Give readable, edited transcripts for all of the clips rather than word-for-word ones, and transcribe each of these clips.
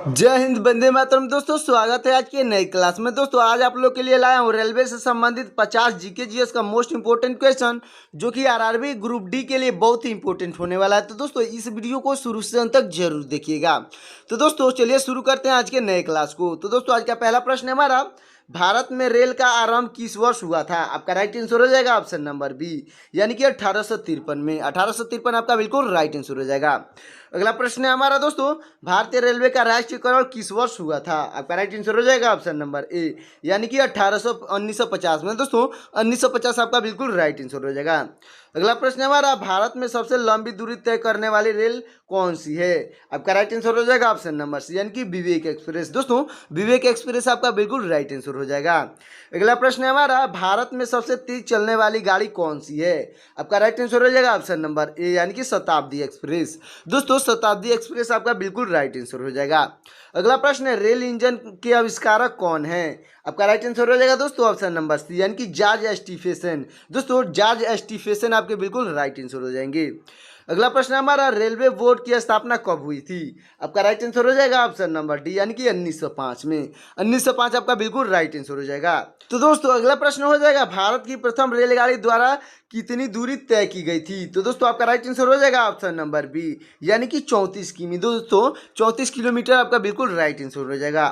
जय हिंद, वंदे मातरम। दोस्तों स्वागत है आज के नई क्लास में। दोस्तों आज आप लोग के लिए लाया हूँ रेलवे से संबंधित 50 जीके जीएस का मोस्ट इंपोर्टेंट क्वेश्चन, जो कि आरआरबी ग्रुप डी के लिए बहुत ही इंपॉर्टेंट होने वाला है। तो दोस्तों इस वीडियो को शुरू से अंत तक जरूर देखिएगा। तो दोस्तों चलिए शुरू करते हैं आज के नए क्लास को। तो दोस्तों आज का पहला प्रश्न है हमारा, भारत में रेल का आरंभ किस वर्ष हुआ था? आपका राइट आंसर हो जाएगा ऑप्शन नंबर बी, यानी कि 1853 में। 1853 आपका बिल्कुल राइट आंसर हो जाएगा। अगला प्रश्न है हमारा दोस्तों, भारतीय रेलवे का राष्ट्रीयकरण किस वर्ष हुआ था? आपका राइट आंसर हो जाएगा ऑप्शन नंबर ए, यानी कि 1950 में। दोस्तों 1950 आपका बिल्कुल राइट आंसर हो जाएगा। अगला प्रश्न है हमारा, भारत में सबसे लंबी दूरी तय करने वाली रेल कौन सी है? आपका राइट आंसर हो जाएगा ऑप्शन नंबर सी, यानी कि विवेक एक्सप्रेस। दोस्तों विवेक एक्सप्रेस आपका बिल्कुल राइट आंसर हो जाएगा। अगला प्रश्न है हमारा, भारत में सबसे तेज चलने वाली गाड़ी कौन सी है? आपका राइट आंसर हो जाएगा ऑप्शन नंबर ए, यानी कि शताब्दी एक्सप्रेस। दोस्तों शताब्दी एक्सप्रेस आपका बिल्कुल राइट आंसर हो जाएगा। अगला प्रश्न है, रेल इंजन के आविष्कारक कौन है? आपका राइट आंसर हो जाएगा दोस्तों ऑप्शन नंबर सी, यानी कि जॉर्ज स्टीफेसन। दोस्तों जॉर्ज स्टीफेसन आपके बिल्कुल राइट आंसर हो जाएंगे। अगला प्रश्न हमारा, रेलवे बोर्ड की स्थापना कब हुई थी? आपका राइट आंसर हो जाएगा ऑप्शन नंबर डी, यानी कि 1905 में। 1905 आपका बिल्कुल राइट आंसर हो जाएगा। तो दोस्तों अगला प्रश्न हो जाएगा, भारत की प्रथम रेलगाड़ी द्वारा कितनी दूरी तय की गई थी? तो दोस्तों आपका राइट आंसर हो जाएगा ऑप्शन नंबर बी, यानी कि 34 किमी। दोस्तों 34 किलोमीटर आपका बिल्कुल राइट आंसर हो जाएगा।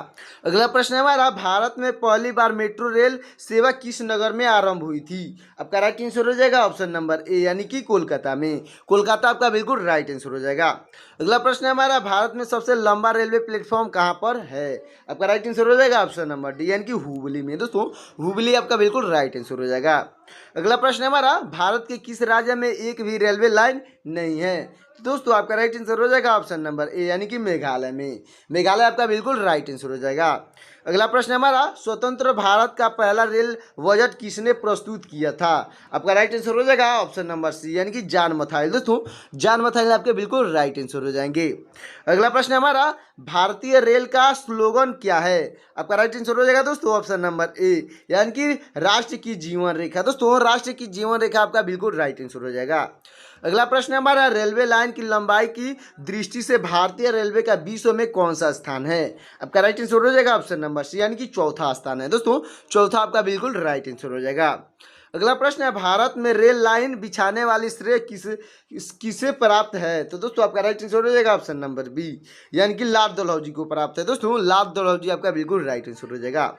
अगला प्रश्न है हमारा, भारत में पहली बार मेट्रो रेल सेवा किस नगर में आरंभ हुई थी? आपका राइट आंसर हो जाएगा ऑप्शन नंबर ए, यानी कि कोलकाता में। कोलकाता आपका बिल्कुल राइट आंसर हो जाएगा। अगला प्रश्न है हमारा, भारत में सबसे लंबा रेलवे प्लेटफॉर्म कहाँ पर है? आपका राइट आंसर हो जाएगा ऑप्शन नंबर डी, यानी कि हुबली में। दोस्तों हुबली आपका बिल्कुल राइट आंसर हो जाएगा। अगला प्रश्न है हमारा, भारत के किस राज्य में एक भी रेलवे लाइन नहीं है? दोस्तों आपका राइट आंसर हो जाएगा ऑप्शन नंबर ए, यानी कि मेघालय में। मेघालय आपका बिल्कुल राइट आंसर हो जाएगा। अगला प्रश्न हमारा, स्वतंत्र भारत का पहला रेल बजट किसने प्रस्तुत किया था? आपका राइट आंसर हो जाएगा ऑप्शन नंबर सी, यानी कि जॉन मथाइल। दोस्तों जॉन मथाइल आपके बिल्कुल राइट आंसर हो जाएंगे। अगला प्रश्न हमारा, भारतीय रेल का स्लोगन क्या है? आपका राइट आंसर हो जाएगा दोस्तों ऑप्शन नंबर ए, यानी कि राष्ट्र की जीवन रेखा। दोस्तों राष्ट्र की जीवन रेखा आपका बिल्कुल राइट आंसर हो जाएगा। अगला प्रश्न हमारा, रेलवे लाइन की लंबाई की दृष्टि से भारतीय रेलवे का विश्व में कौन सा स्थान है? आपका राइट आंसर हो जाएगा ऑप्शन नंबर सी, यानी कि चौथा स्थान है। दोस्तों चौथा आपका बिल्कुल राइट आंसर हो जाएगा। अगला प्रश्न है, भारत में रेल लाइन बिछाने वाली श्रेय किसे प्राप्त है? तो दोस्तों आपका राइट आंसर हो जाएगा ऑप्शन नंबर बी, यानी कि लाल डलहौजी को प्राप्त है। दोस्तों लाल डलहौजी आपका बिल्कुल राइट आंसर हो जाएगा।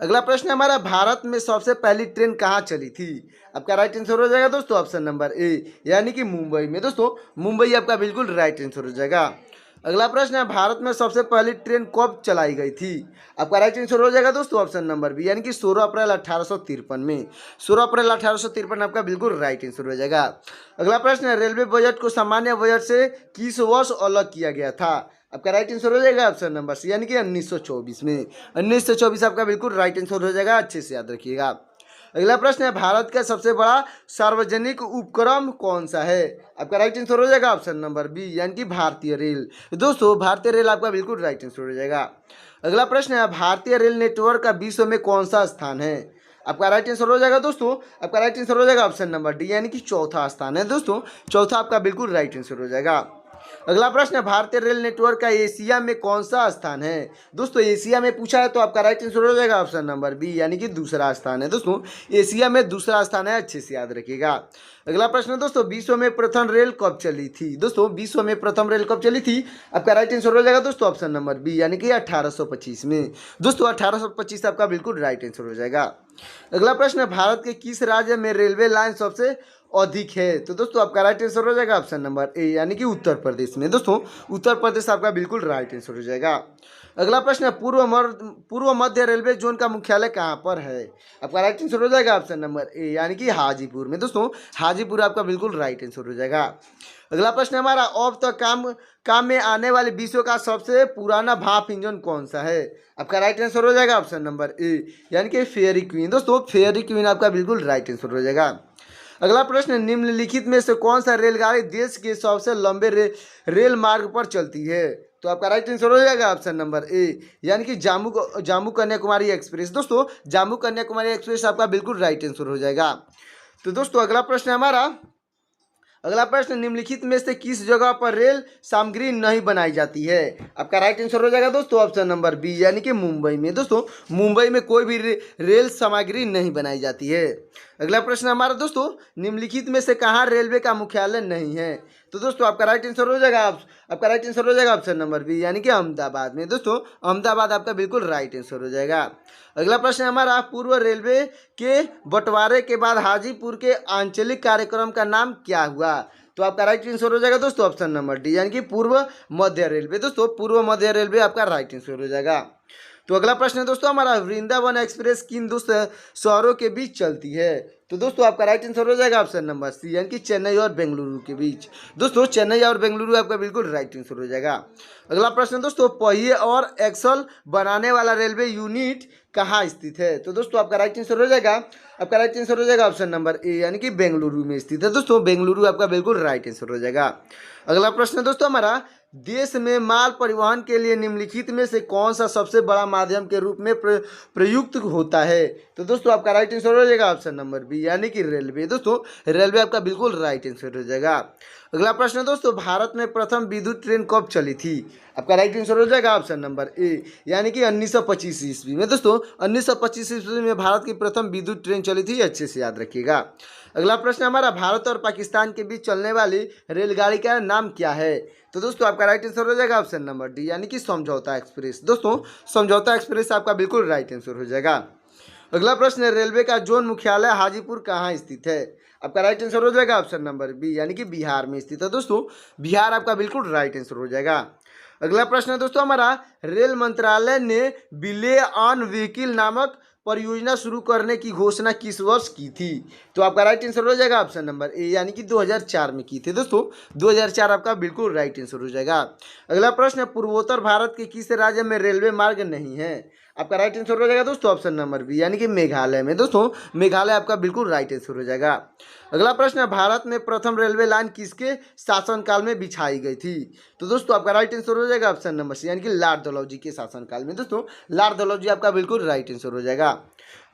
अगला प्रश्न है हमारा, भारत में सबसे पहली ट्रेन कहाँ चली थी? आपका राइट आंसर हो जाएगा दोस्तों ऑप्शन नंबर ए, यानी कि मुंबई में। दोस्तों मुंबई आपका बिल्कुल राइट आंसर हो जाएगा। अगला प्रश्न है, भारत में सबसे पहली ट्रेन कब चलाई गई थी? आपका राइट आंसर हो जाएगा दोस्तों ऑप्शन नंबर बी, यानी कि 16 अप्रैल 1853 में। 16 अप्रैल 1853 आपका बिल्कुल राइट आंसर हो जाएगा। अगला प्रश्न है, रेलवे बजट को सामान्य बजट से किस वर्ष अलग किया गया था? आपका राइट आंसर हो जाएगा ऑप्शन नंबर सी, यानी कि 1924 में। 1924 आपका बिल्कुल राइट आंसर हो जाएगा, अच्छे से याद रखिएगा। अगला प्रश्न है, भारत का सबसे बड़ा सार्वजनिक उपक्रम कौन सा है? आपका राइट आंसर हो जाएगा ऑप्शन नंबर बी, यानी कि भारतीय रेल। दोस्तों भारतीय रेल आपका बिल्कुल राइट आंसर हो जाएगा। अगला प्रश्न है, भारतीय रेल नेटवर्क का विश्व में कौन सा स्थान है? आपका राइट आंसर हो जाएगा दोस्तों, आपका राइट आंसर हो जाएगा ऑप्शन नंबर डी, यानी कि चौथा स्थान है। दोस्तों चौथा आपका बिल्कुल राइट आंसर हो जाएगा। अगला प्रश्न है, भारतीय रेल नेटवर्क का एशिया में कौन सा स्थान है? दोस्तों एशिया में पूछा है तो आपका राइट आंसर हो जाएगा ऑप्शन नंबर बी, यानी कि दूसरा स्थान है। दोस्तों एशिया में दूसरा स्थान है, अच्छे से याद रखिएगा। अगला प्रश्न है दोस्तों, विश्व में प्रथम रेल कब चली थी? दोस्तों विश्व में प्रथम रेल कब चली थी? आपका राइट आंसर हो जाएगा दोस्तों ऑप्शन नंबर बी, यानी कि 1825 में। दोस्तों 1825 आपका बिल्कुल राइट आंसर हो जाएगा। अगला प्रश्न है, भारत के किस राज्य में रेलवे लाइन सबसे अधिक है? तो दोस्तों आपका राइट आंसर हो जाएगा ऑप्शन नंबर ए, यानी कि उत्तर प्रदेश में। दोस्तों उत्तर प्रदेश आपका बिल्कुल राइट आंसर हो जाएगा। अगला प्रश्न है, पूर्व मध्य रेलवे जोन का मुख्यालय कहाँ पर है? आपका राइट आंसर हो जाएगा ऑप्शन नंबर ए, यानी कि हाजीपुर में। दोस्तों हाजीपुर आपका बिल्कुल राइट आंसर हो जाएगा। अगला प्रश्न है हमारा, अब तक काम में आने वाले विश्व का सबसे पुराना भाप इंजन कौन सा है? आपका राइट आंसर हो जाएगा ऑप्शन नंबर ए, यानी कि फेयरी क्वीन। दोस्तों फेयरी क्वीन आपका बिल्कुल राइट आंसर हो जाएगा। अगला प्रश्न, निम्नलिखित में से कौन सा रेलगाड़ी देश के सबसे लंबे रेल मार्ग पर चलती है? तो आपका राइट आंसर हो जाएगा ऑप्शन नंबर ए, यानी कि जम्मू कन्याकुमारी एक्सप्रेस। दोस्तों जम्मू कन्याकुमारी एक्सप्रेस आपका बिल्कुल राइट आंसर हो जाएगा। तो दोस्तों अगला प्रश्न है हमारा, अगला प्रश्न, निम्नलिखित में से किस जगह पर रेल सामग्री नहीं बनाई जाती है? आपका राइट आंसर हो जाएगा दोस्तों ऑप्शन नंबर बी, यानी कि मुंबई में। दोस्तों मुंबई में कोई भी रेल सामग्री नहीं बनाई जाती है। अगला प्रश्न हमारा दोस्तों, निम्नलिखित में से कहाँ रेलवे का मुख्यालय नहीं है? तो दोस्तों आपका राइट आंसर हो जाएगा ऑप्शन नंबर बी, यानी कि अहमदाबाद में। दोस्तों अहमदाबाद आपका बिल्कुल राइट आंसर हो जाएगा। अगला प्रश्न हमारा, पूर्व रेलवे के बंटवारे के बाद हाजीपुर के आंचलिक कार्यक्रम का नाम क्या हुआ? तो आपका राइट आंसर हो जाएगा दोस्तों ऑप्शन नंबर डी, यानी कि पूर्व मध्य रेलवे। दोस्तों पूर्व मध्य रेलवे आपका राइट आंसर हो जाएगा। तो अगला प्रश्न है दोस्तों हमारा, वृंदावन एक्सप्रेस किन दो शहरों के बीच चलती है? तो दोस्तों आपका राइट आंसर हो जाएगा ऑप्शन नंबर सी, यानी कि चेन्नई और बेंगलुरु के बीच। दोस्तों चेन्नई और बेंगलुरु आपका बिल्कुल राइट आंसर हो जाएगा। अगला प्रश्न दोस्तों, पहिए और एक्सल बनाने वाला रेलवे यूनिट कहाँ स्थित है? तो दोस्तों आपका राइट आंसर हो जाएगा ऑप्शन नंबर ए, यानी कि बेंगलुरु में स्थित है। दोस्तों बेंगलुरु आपका बिल्कुल राइट आंसर हो जाएगा। अगला प्रश्न दोस्तों हमारा, देश में माल परिवहन के लिए निम्नलिखित में से कौन सा सबसे बड़ा माध्यम के रूप में प्रयुक्त होता है? तो दोस्तों आपका राइट आंसर हो जाएगा ऑप्शन नंबर बी, यानी कि रेलवे। दोस्तों रेलवे आपका बिल्कुल राइट आंसर हो जाएगा। अगला प्रश्न दोस्तों, भारत में प्रथम विद्युत ट्रेन कब चली थी? आपका राइट आंसर हो जाएगा ऑप्शन नंबर ए, यानी कि 1925 ईस्वी में। दोस्तों 1925 ईस्वी में भारत की प्रथम विद्युत ट्रेन चली थी, अच्छे से याद रखिएगा। अगला प्रश्न हमारा, भारत और पाकिस्तान के बीच चलने वाली रेलगाड़ी का नाम क्या है? तो दोस्तों आपका राइट आंसर हो जाएगा ऑप्शन नंबर डी, यानी कि समझौता एक्सप्रेस। दोस्तों समझौता एक्सप्रेस आपका बिल्कुल राइट आंसर हो जाएगा। अगला प्रश्न है, रेलवे का जोन मुख्यालय हाजीपुर कहाँ स्थित है? आपका राइट आंसर हो जाएगा ऑप्शन नंबर बी, यानी कि बिहार में स्थित है। दोस्तों बिहार आपका बिल्कुल राइट आंसर हो जाएगा। अगला प्रश्न है दोस्तों हमारा, रेल मंत्रालय ने विले ऑन व्हीकल नामक परियोजना शुरू करने की घोषणा किस वर्ष की थी? तो आपका राइट आंसर हो जाएगा ऑप्शन नंबर ए, यानी कि 2004 में की थी। दोस्तों 2004 आपका बिल्कुल राइट आंसर हो जाएगा। अगला प्रश्न है, पूर्वोत्तर भारत के किस राज्य में रेलवे मार्ग नहीं है? आपका राइट आंसर हो जाएगा दोस्तों ऑप्शन नंबर बी, यानी कि मेघालय में। दोस्तों मेघालय आपका बिल्कुल राइट आंसर हो जाएगा। अगला प्रश्न है, भारत में प्रथम रेलवे लाइन किसके शासनकाल में बिछाई गई थी? तो दोस्तों आपका राइट आंसर हो जाएगा ऑप्शन नंबर सी, यानी कि लॉर्ड डलहौजी के शासनकाल में। दोस्तों लॉर्ड डलहौजी आपका बिल्कुल राइट आंसर हो जाएगा।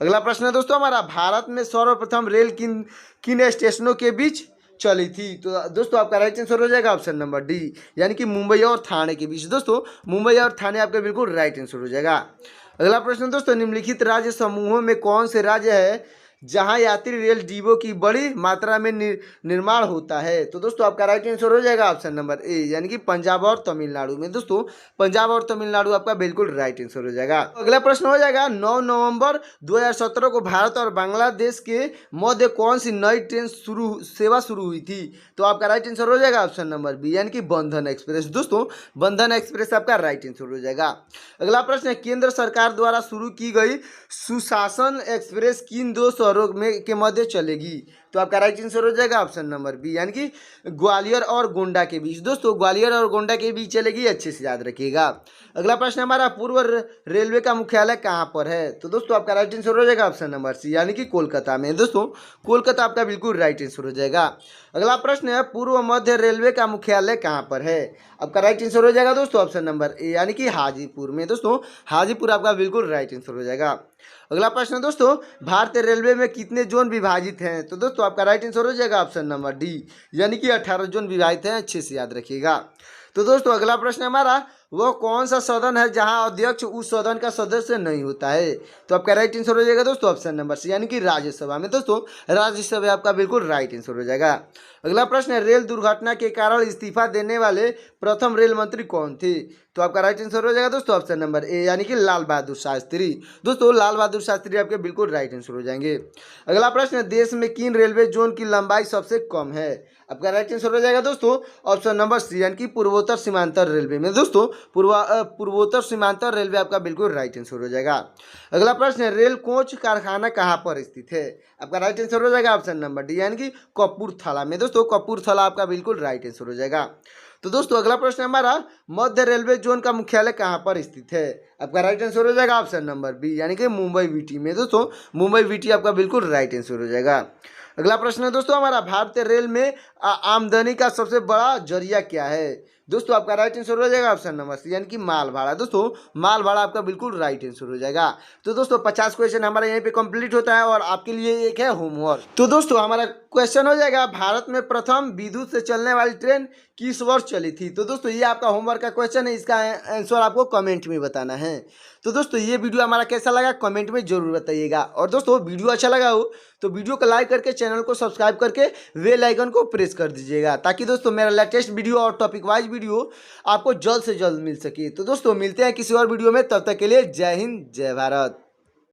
अगला प्रश्न है दोस्तों हमारा, भारत में सर्वप्रथम रेल किन किन स्टेशनों के बीच चली थी? तो दोस्तों आपका राइट आंसर हो जाएगा ऑप्शन नंबर डी, यानी कि मुंबई और थाने के बीच। दोस्तों मुंबई और थाने आपका बिल्कुल राइट आंसर हो जाएगा। अगला प्रश्न दोस्तों, निम्नलिखित राज्य समूहों में कौन से राज्य है जहां यात्री रेल डिब्बों की बड़ी मात्रा में निर्माण होता है? तो दोस्तों आपका राइट आंसर हो जाएगा ऑप्शन नंबर ए, यानी कि पंजाब और तमिलनाडु में। दोस्तों पंजाब और तमिलनाडु आपका बिल्कुल राइट आंसर हो जाएगा। अगला प्रश्न हो जाएगा, 9 नवंबर 2017 को भारत और बांग्लादेश के मध्य कौन सी नई ट्रेन सेवा शुरू हुई थी? तो आपका राइट आंसर हो जाएगा ऑप्शन नंबर बी, यानी कि बंधन एक्सप्रेस। दोस्तों बंधन एक्सप्रेस आपका राइट आंसर हो जाएगा। अगला प्रश्न है, केंद्र सरकार द्वारा शुरू की गई सुशासन एक्सप्रेस किन दो शहरों में के मध्य चलेगी? तो आपका राइट आंसर हो जाएगा ऑप्शन नंबर बी, यानी कि ग्वालियर और गोंडा के बीच। दोस्तों ग्वालियर और गोंडा के बीच चलेगी, अच्छे से याद रखिएगा। अगला प्रश्न हमारा, पूर्व रेलवे का मुख्यालय कहाँ पर है? तो दोस्तों आपका राइट आंसर हो जाएगा ऑप्शन नंबर सी, यानी कि कोलकाता में। दोस्तों कोलकाता आपका बिल्कुल राइट आंसर हो जाएगा। अगला प्रश्न है, पूर्व मध्य रेलवे का मुख्यालय कहाँ पर है? आपका राइट आंसर हो जाएगा दोस्तों ऑप्शन नंबर ए, यानी कि हाजीपुर में। दोस्तों हाजीपुर आपका बिल्कुल राइट आंसर हो जाएगा। अगला प्रश्न दोस्तों, भारतीय रेलवे में कितने जोन विभाजित हैं? तो दोस्तों आपका राइट आंसर हो जाएगा ऑप्शन नंबर डी, यानी कि 18 जोन विभाजित हैं, अच्छे से याद रखिएगा। तो दोस्तों अगला प्रश्न हमारा, वो कौन सा सदन है जहां अध्यक्ष उस सदन का सदस्य नहीं होता है? तो आपका राइट आंसर हो जाएगा दोस्तों ऑप्शन नंबर सी, यानी कि राज्यसभा में। दोस्तों राज्यसभा आपका बिल्कुल राइट आंसर हो जाएगा। अगला प्रश्न है, रेल दुर्घटना के कारण इस्तीफा देने वाले प्रथम रेल मंत्री कौन थे? तो आपका राइट आंसर हो जाएगा दोस्तों ऑप्शन नंबर ए, यानी कि लाल बहादुर शास्त्री। दोस्तों लाल बहादुर शास्त्री आपके बिल्कुल राइट आंसर हो जाएंगे। अगला प्रश्न है, देश में किन रेलवे जोन की लंबाई सबसे कम है? आपका राइट आंसर हो जाएगा दोस्तों ऑप्शन नंबर सी, यानी कि पूर्वोत्तर सीमांतर रेलवे में। दोस्तों पूर्वोत्तर सीमांतर रेलवे आपका बिल्कुल राइट आंसर हो जाएगा। अगला प्रश्न है, रेल कोच कारखाना कहाँ पर स्थित है? आपका राइट आंसर हो जाएगा ऑप्शन नंबर डी, यानी कि कपूरथला में। दोस्तों कपूरथला आपका बिल्कुल राइट आंसर हो जाएगा। तो दोस्तों अगला प्रश्न हमारा, मध्य रेलवे जोन का मुख्यालय कहाँ पर स्थित है? आपका राइट आंसर हो जाएगा ऑप्शन नंबर बी, यानी कि मुंबई वीटी में। दोस्तों मुंबई वीटी आपका बिल्कुल राइट आंसर हो जाएगा। अगला प्रश्न है दोस्तों हमारा, भारतीय रेल में आमदनी का सबसे बड़ा जरिया क्या है? दोस्तों आपका राइट आंसर हो जाएगा ऑप्शन नंबर सी, यानी कि माल भाड़ा। दोस्तों माल भाड़ा आपका बिल्कुल राइट आंसर हो जाएगा। तो दोस्तों 50 क्वेश्चन हमारा यहीं पे कंप्लीट होता है और आपके लिए एक है होमवर्क। तो दोस्तों हमारा क्वेश्चन हो जाएगा, भारत में प्रथम विद्युत से चलने वाली ट्रेन किस वर्ष चली थी। तो दोस्तों ये आपका होमवर्क का क्वेश्चन है, इसका आंसर आपको कमेंट में बताना है। तो दोस्तों ये वीडियो हमारा कैसा लगा कमेंट में जरूर बताइएगा, और दोस्तों वीडियो अच्छा लगा हो तो वीडियो को लाइक करके चैनल को सब्सक्राइब करके बेल आइकन को प्रेस कर दीजिएगा, ताकि दोस्तों मेरा लेटेस्ट वीडियो और टॉपिक वाइज वीडियो आपको जल्द से जल्द मिल सके। तो दोस्तों मिलते हैं किसी और वीडियो में, तब तक के लिए जय हिंद जय भारत।